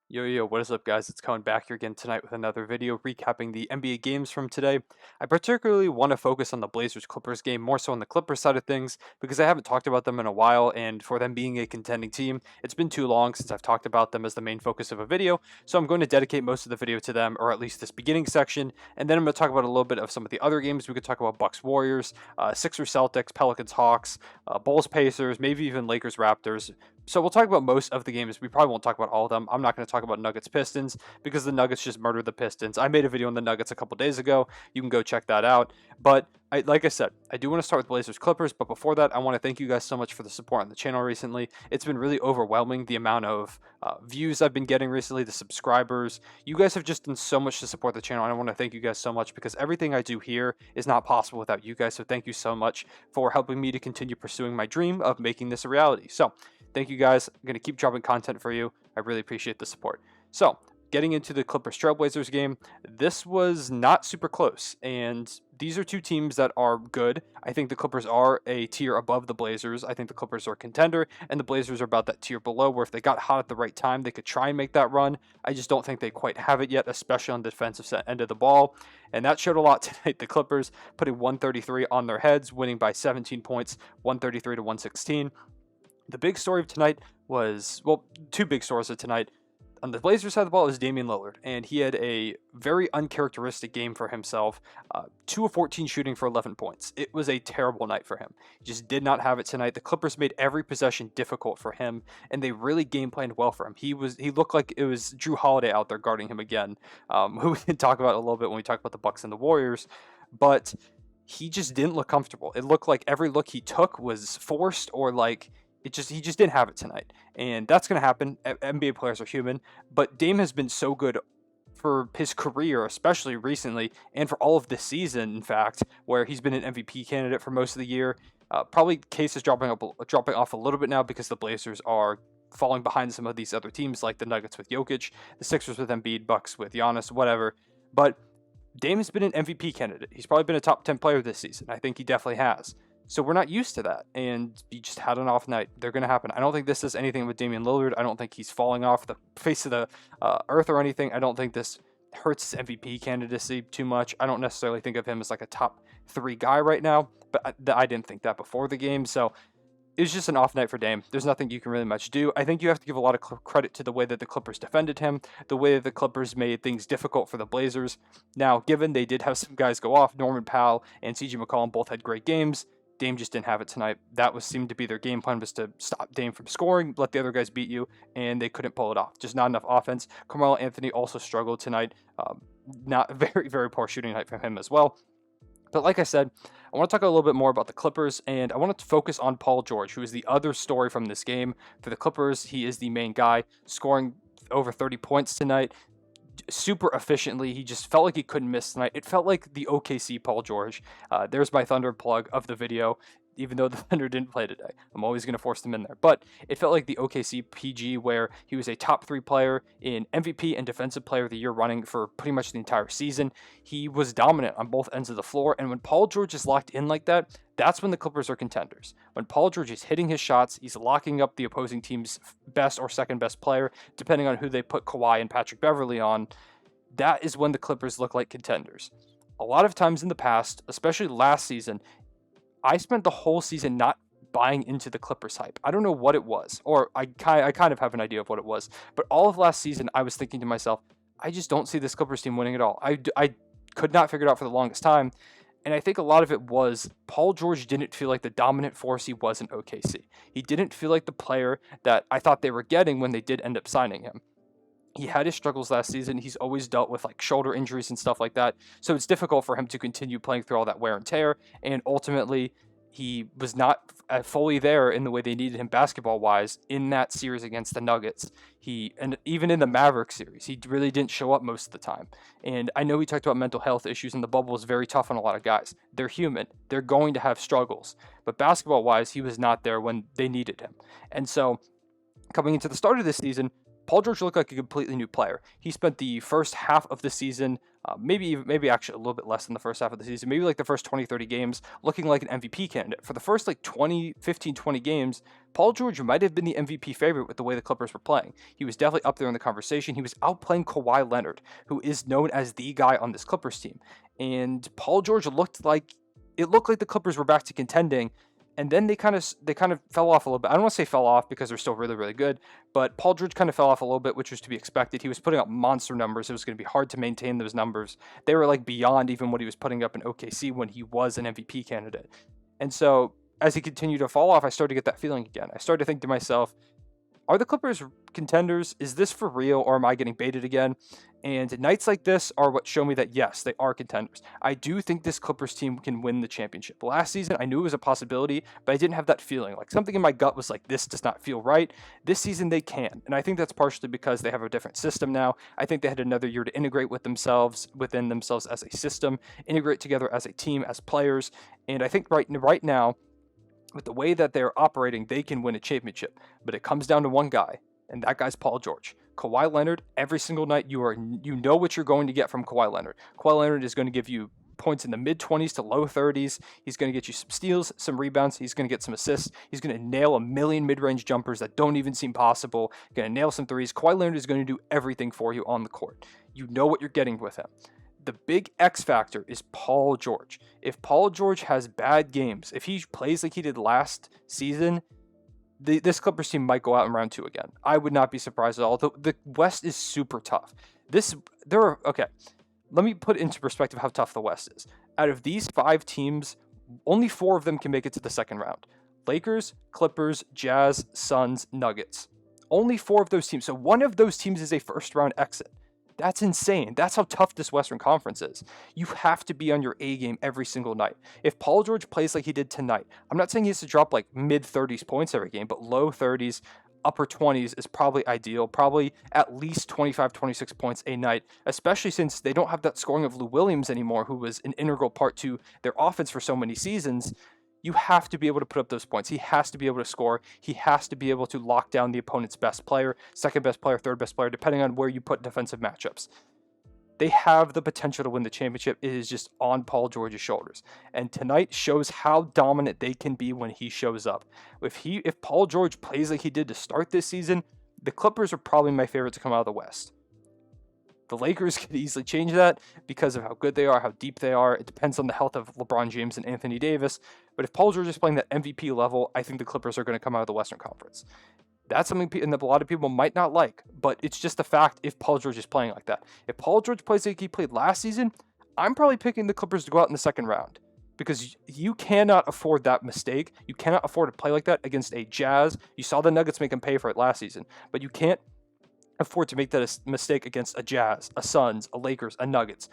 Yo, what is up, guys? It's coming back here again tonight with another video recapping the NBA games from today. I particularly want to focus on the Blazers-Clippers game, more so on the Clippers side of things, because I haven't talked about them in a while, and for them being a contending team, it's been too long since I've talked about them as the main focus of a video, so I'm going to dedicate most of the video to them, or at least this beginning section, and then I'm going to talk about a little bit of some of the other games. We could talk about Bucks-Warriors, Sixers-Celtics, Pelicans-Hawks, Bulls-Pacers, maybe even Lakers-Raptors. So we'll talk about most of the games. We probably won't talk about all of them. I'm not going to talk about Nuggets Pistons because the Nuggets just murdered the Pistons. I made a video on the Nuggets a couple days ago. You can go check that out. But like I said, I do want to start with Blazers Clippers. But before that, I want to thank you guys so much for the support on the channel recently. It's been really overwhelming, the amount of views I've been getting recently, the subscribers. You guys have just done so much to support the channel. And I want to thank you guys so much because everything I do here is not possible without you guys. So thank you so much for helping me to continue pursuing my dream of making this a reality. So thank you guys. I'm going to keep dropping content for you. I really appreciate the support. So, getting into the Clippers Trailblazers game, this was not super close. And these are two teams that are good. I think the Clippers are a tier above the Blazers. I think the Clippers are a contender, and the Blazers are about that tier below, where if they got hot at the right time, they could try and make that run. I just don't think they quite have it yet, especially on the defensive end of the ball. And that showed a lot tonight. The Clippers putting 133 on their heads, winning by 17 points, 133 to 116. The big story of tonight was, well, two big stories of tonight. On the Blazers side of the ball is Damian Lillard, and he had a very uncharacteristic game for himself. 2 of 14 shooting for 11 points. It was a terrible night for him. He just did not have it tonight. The Clippers made every possession difficult for him, and they really game planned well for him. He looked like it was Drew Holiday out there guarding him again, who we can talk about a little bit when we talk about the Bucks and the Warriors, but he just didn't look comfortable. It looked like every look he took was forced, or like he just didn't have it tonight, and that's going to happen. NBA players are human, but Dame has been so good for his career, especially recently, and for all of this season, in fact, where he's been an MVP candidate for most of the year. Probably case is dropping off a little bit now because the Blazers are falling behind some of these other teams, like the Nuggets with Jokic, the Sixers with Embiid, Bucks with Giannis, whatever. But Dame has been an MVP candidate. He's probably been a top 10 player this season. I think he definitely has. So we're not used to that, and he just had an off night. They're going to happen. I don't think this is anything with Damian Lillard. I don't think he's falling off the face of the earth or anything. I don't think this hurts his MVP candidacy too much. I don't necessarily think of him as like a top 3 guy right now, but I didn't think that before the game. So it was just an off night for Dame. There's nothing you can really much do. I think you have to give a lot of credit to the way that the Clippers defended him, the way that the Clippers made things difficult for the Blazers. Now, given they did have some guys go off, Norman Powell and CJ McCollum both had great games. Dame just didn't have it tonight. That seemed to be their game plan, was to stop Dame from scoring, let the other guys beat you, and they couldn't pull it off. Just not enough offense. Carmelo Anthony also struggled tonight. Not very, very poor shooting night from him as well. But like I said, I want to talk a little bit more about the Clippers, and I want to focus on Paul George, who is the other story from this game. For the Clippers, he is the main guy, scoring over 30 points tonight. Super efficiently. He just felt like he couldn't miss tonight. It felt like the OKC Paul George. There's my Thunder plug of the video, even though the Thunder didn't play today. I'm always going to force them in there. But it felt like the OKC PG, where he was a top 3 player in MVP and Defensive Player of the Year running for pretty much the entire season. He was dominant on both ends of the floor. And when Paul George is locked in like that, that's when the Clippers are contenders. When Paul George is hitting his shots, he's locking up the opposing team's best or second best player, depending on who they put Kawhi and Patrick Beverley on. That is when the Clippers look like contenders. A lot of times in the past, especially last season, I spent the whole season not buying into the Clippers hype. I don't know what it was, or I kind of have an idea of what it was, but all of last season I was thinking to myself, I just don't see this Clippers team winning at all. I could not figure it out for the longest time. And I think a lot of it was Paul George didn't feel like the dominant force he was in OKC. He didn't feel like the player that I thought they were getting when they did end up signing him. He had his struggles last season. He's always dealt with like shoulder injuries and stuff like that. So it's difficult for him to continue playing through all that wear and tear. And ultimately, he was not fully there in the way they needed him basketball-wise in that series against the Nuggets. And even in the Mavericks series, he really didn't show up most of the time. And I know we talked about mental health issues, and the bubble is very tough on a lot of guys. They're human. They're going to have struggles. But basketball-wise, he was not there when they needed him. And so coming into the start of this season, Paul George looked like a completely new player. He spent the first half of the season, maybe actually a little bit less than the first half of the season, maybe like the first 20, 30 games, looking like an MVP candidate. For the first like 20 games, Paul George might have been the MVP favorite with the way the Clippers were playing. He was definitely up there in the conversation. He was outplaying Kawhi Leonard, who is known as the guy on this Clippers team. And Paul George looked like the Clippers were back to contending. And then they kind of fell off a little bit. I don't want to say fell off because they're still really, really good, but Paul George kind of fell off a little bit, which was to be expected. He was putting up monster numbers. It was going to be hard to maintain those numbers. They were like beyond even what he was putting up in OKC when he was an MVP candidate. And so as he continued to fall off, I started to get that feeling again. I started to think to myself, are the Clippers contenders? Is this for real, or am I getting baited again? And nights like this are what show me that, yes, they are contenders. I do think this Clippers team can win the championship. Last season, I knew it was a possibility, but I didn't have that feeling. Like, something in my gut was like, this does not feel right. This season, they can. And I think that's partially because they have a different system now. I think they had another year to integrate within themselves as a system, integrate together as a team, as players. And I think right now, with the way that they're operating, they can win a championship. But it comes down to one guy, and that guy's Paul George. Kawhi Leonard, every single night, you know what you're going to get from Kawhi Leonard. Kawhi Leonard is going to give you points in the mid-20s to low 30s. He's going to get you some steals, some rebounds. He's going to get some assists. He's going to nail a million mid-range jumpers that don't even seem possible. Going to nail some threes. Kawhi Leonard is going to do everything for you on the court. You know what you're getting with him. The big X factor is Paul George. If Paul George has bad games, if he plays like he did last season, this Clippers team might go out in round 2 again. I would not be surprised at all. The West is super tough. Okay, let me put into perspective how tough the West is. Out of these 5 teams, only 4 of them can make it to the second round. Lakers, Clippers, Jazz, Suns, Nuggets. Only 4 of those teams. So one of those teams is a first round exit. That's insane. That's how tough this Western Conference is. You have to be on your A game every single night. If Paul George plays like he did tonight, I'm not saying he has to drop like mid-30s points every game, but low 30s, upper 20s is probably ideal. Probably at least 25, 26 points a night, especially since they don't have that scoring of Lou Williams anymore, who was an integral part to their offense for so many seasons. You have to be able to put up those points. He has to be able to score. He has to be able to lock down the opponent's best player, second best player, third best player, depending on where you put defensive matchups. They have the potential to win the championship. It is just on Paul George's shoulders. And tonight shows how dominant they can be when he shows up. If Paul George plays like he did to start this season, the Clippers are probably my favorite to come out of the West. The Lakers could easily change that because of how good they are, how deep they are. It depends on the health of LeBron James and Anthony Davis. But if Paul George is playing that MVP level, I think the Clippers are going to come out of the Western Conference. That's something that a lot of people might not like, but it's just a fact if Paul George is playing like that. If Paul George plays like he played last season, I'm probably picking the Clippers to go out in the second round because you cannot afford that mistake. You cannot afford to play like that against a Jazz. You saw the Nuggets make him pay for it last season, but you can't afford to make that a mistake against a Jazz, a Suns, a Lakers, a Nuggets.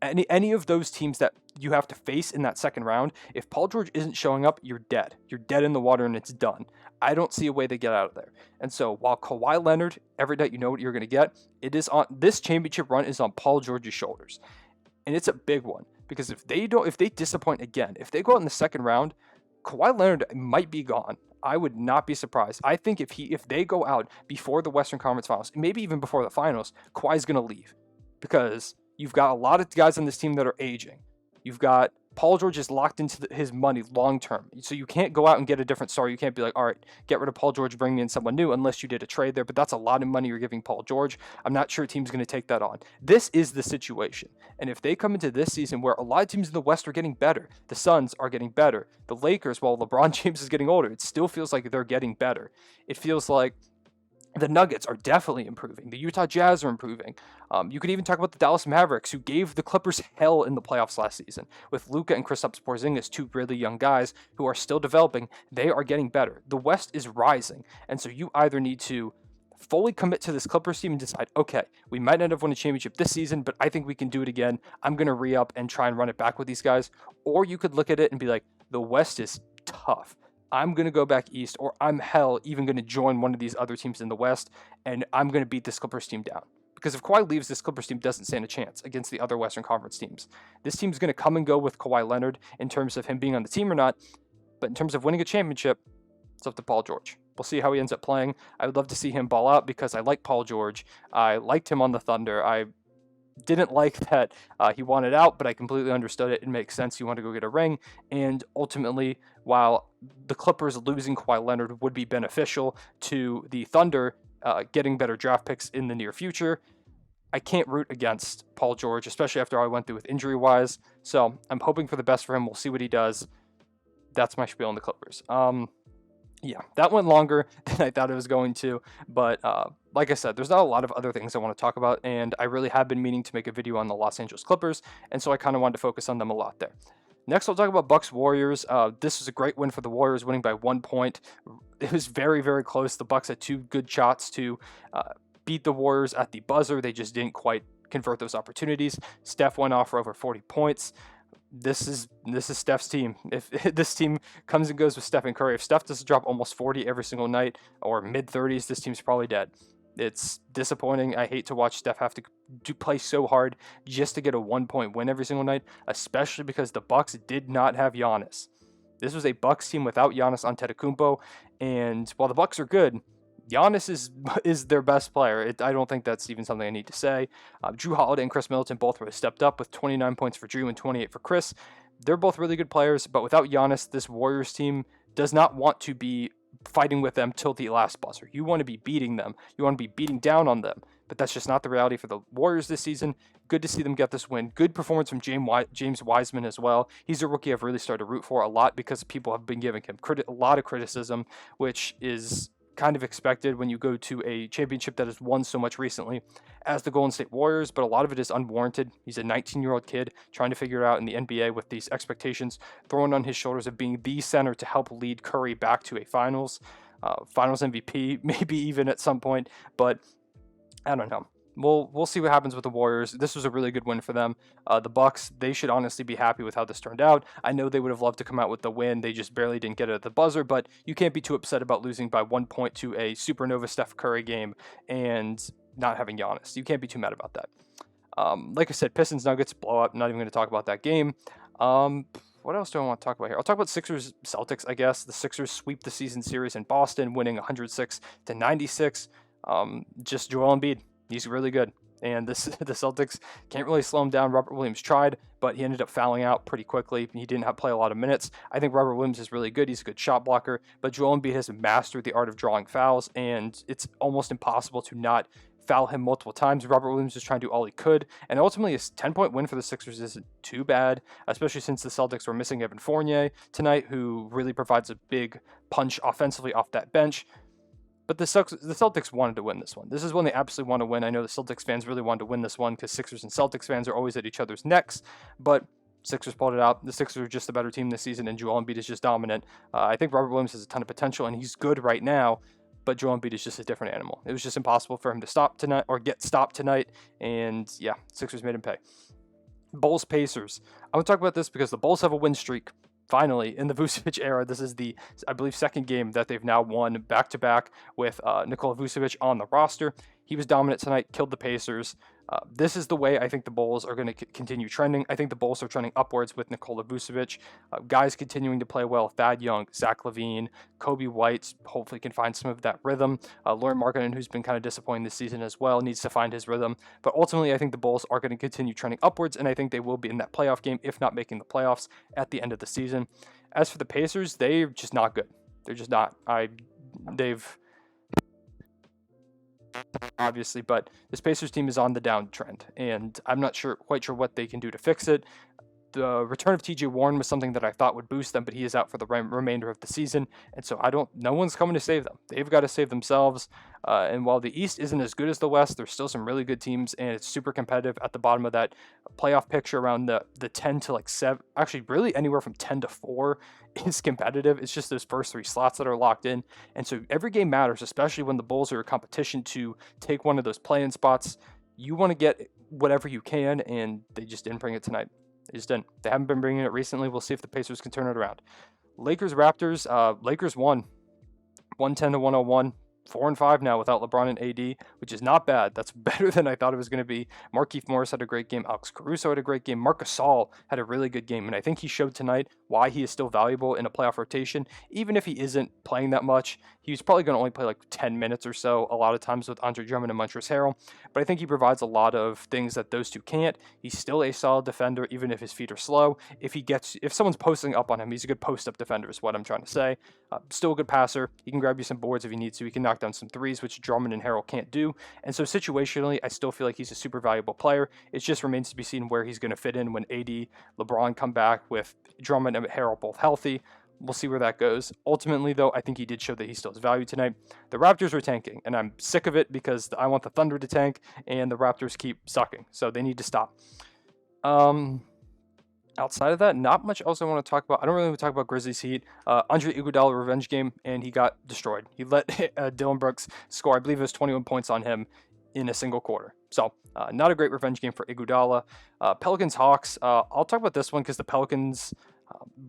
Any of those teams that you have to face in that second round, if Paul George isn't showing up, you're dead. You're dead in the water and it's done. I don't see a way to get out of there. And so while Kawhi Leonard, every night you know what you're going to get, this championship run is on Paul George's shoulders. And it's a big one because if they disappoint again, if they go out in the second round, Kawhi Leonard might be gone. I would not be surprised. I think if they go out before the Western Conference Finals, maybe even before the finals, Kawhi's going to leave because you've got a lot of guys on this team that are aging. You've got Paul George is locked into his money long term. So you can't go out and get a different star. You can't be like, all right, get rid of Paul George, bring in someone new, unless you did a trade there. But that's a lot of money you're giving Paul George. I'm not sure a team's going to take that on. This is the situation. And if they come into this season where a lot of teams in the West are getting better, the Suns are getting better, the Lakers, while LeBron James is getting older, it still feels like they're getting better. It feels like the Nuggets are definitely improving. The Utah Jazz are improving. You could even talk about the Dallas Mavericks, who gave the Clippers hell in the playoffs last season. With Luka and Kristaps Porzingis, 2 really young guys who are still developing, they are getting better. The West is rising. And so you either need to fully commit to this Clippers team and decide, okay, we might not have won a championship this season, but I think we can do it again. I'm going to re-up and try and run it back with these guys. Or you could look at it and be like, the West is tough. I'm going to go back east, or I'm even going to join one of these other teams in the West, and I'm going to beat this Clippers team down. Because if Kawhi leaves, this Clippers team doesn't stand a chance against the other Western Conference teams. This team's going to come and go with Kawhi Leonard in terms of him being on the team or not, but in terms of winning a championship, it's up to Paul George. We'll see how he ends up playing. I would love to see him ball out because I like Paul George. I liked him on the Thunder. I didn't like that he wanted out, but I completely understood it. It makes sense. He wanted to go get a ring. And ultimately, while the Clippers losing Kawhi Leonard would be beneficial to the Thunder getting better draft picks in the near future, I can't root against Paul George, especially after all I went through with injury-wise. So I'm hoping for the best for him. We'll see what he does. That's my spiel on the Clippers. Yeah, that went longer than I thought it was going to, but like I said, there's not a lot of other things I want to talk about, and I really have been meaning to make a video on the Los Angeles Clippers, and so I kind of wanted to focus on them a lot there. Next, I'll talk about Bucks-Warriors. This was a great win for the Warriors, winning by 1 point. It was very, very close. The Bucks had 2 good shots to beat the Warriors at the buzzer. They just didn't quite convert those opportunities. Steph went off for over 40 points. This is Steph's team. If this team comes and goes with Steph and Curry, if Steph doesn't drop almost 40 every single night or mid-30s, this team's probably dead. It's disappointing. I hate to watch Steph have to play so hard just to get a 1-point win every single night, especially because the Bucks did not have Giannis. This was a Bucks team without Giannis Antetokounmpo, and while the Bucks are good, Giannis is their best player. I don't think that's even something I need to say. Drew Holiday and Chris Middleton both really stepped up with 29 points for Drew and 28 for Chris. They're both really good players, but without Giannis, this Warriors team does not want to be fighting with them till the last buzzer. You want to be beating them. You want to be beating down on them, but that's just not the reality for the Warriors this season. Good to see them get this win. Good performance from James Wiseman as well. He's a rookie I've really started to root for a lot because people have been giving him a lot of criticism, which is kind of expected when you go to a championship that has won so much recently as the Golden State Warriors, but a lot of it is unwarranted. He's a 19-year-old kid trying to figure it out in the NBA with these expectations thrown on his shoulders of being the center to help lead Curry back to a finals MVP, maybe even at some point, but I don't know. We'll see what happens with the Warriors. This was a really good win for them. The Bucks, they should honestly be happy with how this turned out. I know they would have loved to come out with the win. They just barely didn't get it at the buzzer, but you can't be too upset about losing by 1 point to a supernova Steph Curry game and not having Giannis. You can't be too mad about that. Like I said, Pistons Nuggets blowout. Not even going to talk about that game. What else do I want to talk about here? I'll talk about Sixers Celtics, I guess. The Sixers sweep the season series in Boston, winning 106-96. Just Joel Embiid. He's really good. And the Celtics can't really slow him down. Robert Williams tried, but he ended up fouling out pretty quickly. He didn't play a lot of minutes. I think Robert Williams is really good. He's a good shot blocker. But Joel Embiid has mastered the art of drawing fouls, and it's almost impossible to not foul him multiple times. Robert Williams is trying to do all he could, and ultimately a 10-point win for the Sixers isn't too bad, especially since the Celtics were missing Evan Fournier tonight, who really provides a big punch offensively off that bench. But the Celtics wanted to win this one. This is one they absolutely want to win. I know the Celtics fans really wanted to win this one because Sixers and Celtics fans are always at each other's necks, but Sixers pulled it out. The Sixers are just a better team this season, and Joel Embiid is just dominant. I think Robert Williams has a ton of potential, and he's good right now, but Joel Embiid is just a different animal. It was just impossible for him to stop tonight or get stopped tonight, and yeah, Sixers made him pay. Bulls Pacers. I want to talk about this because the Bulls have a win streak. Finally, in the Vucevic era, this is the, I believe, second game that they've now won back-to-back with Nikola Vucevic on the roster. He was dominant tonight, killed the Pacers. This is the way I think the Bulls are going to continue trending. I think the Bulls are trending upwards with Nikola Vucevic. Guys continuing to play well. Thad Young, Zach LaVine, Kobe White hopefully can find some of that rhythm. Lauren Markkanen, who's been kind of disappointing this season as well, needs to find his rhythm. But ultimately, I think the Bulls are going to continue trending upwards, and I think they will be in that playoff game, if not making the playoffs at the end of the season. As for the Pacers, they're just not good. They're just not. They've obviously, but this Pacers team is on the downtrend, and I'm not quite sure what they can do to fix it. The return of TJ Warren was something that I thought would boost them, but he is out for the remainder of the season, and so no one's coming to save them. They've got to save themselves, and while the East isn't as good as the West, there's still some really good teams, and it's super competitive at the bottom of that playoff picture around the 10 to like 7, actually really anywhere from 10 to 4 is competitive. It's just those first 3 slots that are locked in, and so every game matters, especially when the Bulls are a competition to take one of those play-in spots. You want to get whatever you can, and they just didn't bring it tonight. They just didn't. They haven't been bringing it recently. We'll see if the Pacers can turn it around. Lakers Raptors. Lakers won 110-101. 4-5 now without LeBron and AD, which is not bad. That's better than I thought it was going to be. Markieff Morris had a great game. Alex Caruso had a great game. Marc Gasol had a really good game. And I think he showed tonight why he is still valuable in a playoff rotation. Even if he isn't playing that much, he's probably going to only play like 10 minutes or so a lot of times with Andre Drummond and Montrezl Harrell. But I think he provides a lot of things that those two can't. He's still a solid defender, even if his feet are slow. If someone's posting up on him, he's a good post-up defender is what I'm trying to say. Still a good passer. He can grab you some boards if he needs to. He can knock down some threes, which Drummond and Harrell can't do. And so situationally, I still feel like he's a super valuable player. It just remains to be seen where he's going to fit in when AD, LeBron come back with Drummond and Harrell both healthy. We'll see where that goes. Ultimately, though, I think he did show that he still has value tonight. The Raptors are tanking, and I'm sick of it because I want the Thunder to tank, and the Raptors keep sucking. So they need to stop. Outside of that, not much else I want to talk about. I don't really want to talk about Grizzlies Heat. Andre Iguodala revenge game, and he got destroyed. He let Dillon Brooks score, I believe it was 21 points on him in a single quarter. So not a great revenge game for Iguodala. Pelicans Hawks, I'll talk about this one because the Pelicans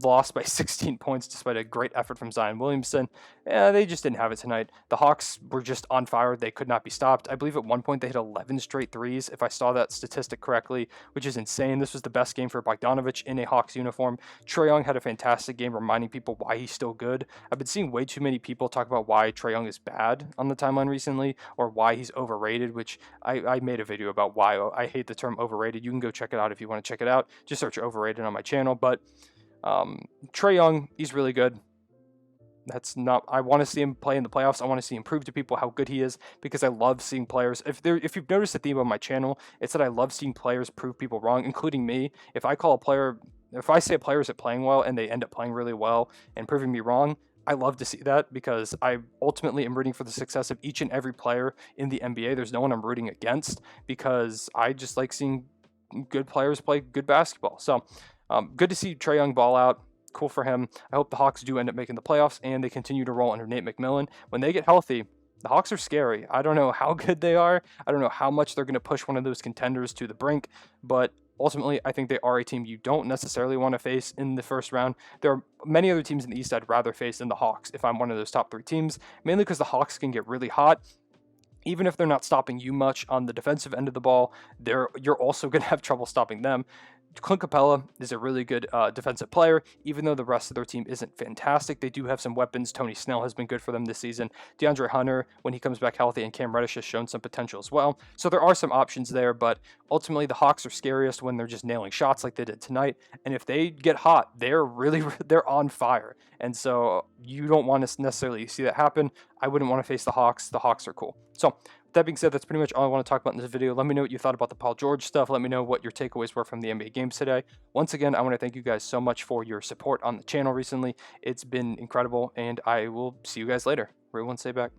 lost by 16 points despite a great effort from Zion Williamson. They just didn't have it tonight. The Hawks were just on fire. They could not be stopped. I believe at one point they hit 11 straight threes, if I saw that statistic correctly, which is insane. This was the best game for Bogdanovic in a Hawks uniform. Trae Young had a fantastic game, reminding people why he's still good. I've been seeing way too many people talk about why Trae Young is bad on the timeline recently, or why he's overrated, which I made a video about why I hate the term overrated. You can go check it out if you want to check it out. Just search overrated on my channel. But Trae Young, he's really good. I want to see him play in the playoffs. I want to see him prove to people how good he is because I love seeing players. If you've noticed the theme of my channel, it's that I love seeing players prove people wrong, including me. If I say a player isn't playing well and they end up playing really well and proving me wrong, I love to see that because I ultimately am rooting for the success of each and every player in the NBA. There's no one I'm rooting against because I just like seeing good players play good basketball. So good to see Trae Young ball out. Cool for him. I hope the Hawks do end up making the playoffs and they continue to roll under Nate McMillan. When they get healthy, the Hawks are scary. I don't know how good they are. I don't know how much they're going to push one of those contenders to the brink, but ultimately, I think they are a team you don't necessarily want to face in the first round. There are many other teams in the East I'd rather face than the Hawks if I'm one of those top 3 teams, mainly because the Hawks can get really hot. Even if they're not stopping you much on the defensive end of the ball, you're also going to have trouble stopping them. Clint Capella is a really good defensive player, even though the rest of their team isn't fantastic. They do have some weapons. Tony Snell has been good for them this season. DeAndre Hunter, when he comes back healthy, and Cam Reddish has shown some potential as well. So there are some options there, but ultimately the Hawks are scariest when they're just nailing shots like they did tonight. And if they get hot, they're on fire. And so you don't want to necessarily see that happen. I wouldn't want to face the Hawks. The Hawks are cool. So that being said, that's pretty much all I want to talk about in this video. Let me know what you thought about the Paul George stuff. Let me know what your takeaways were from the NBA games today. Once again, I want to thank you guys so much for your support on the channel recently. It's been incredible, and I will see you guys later. Everyone stay back.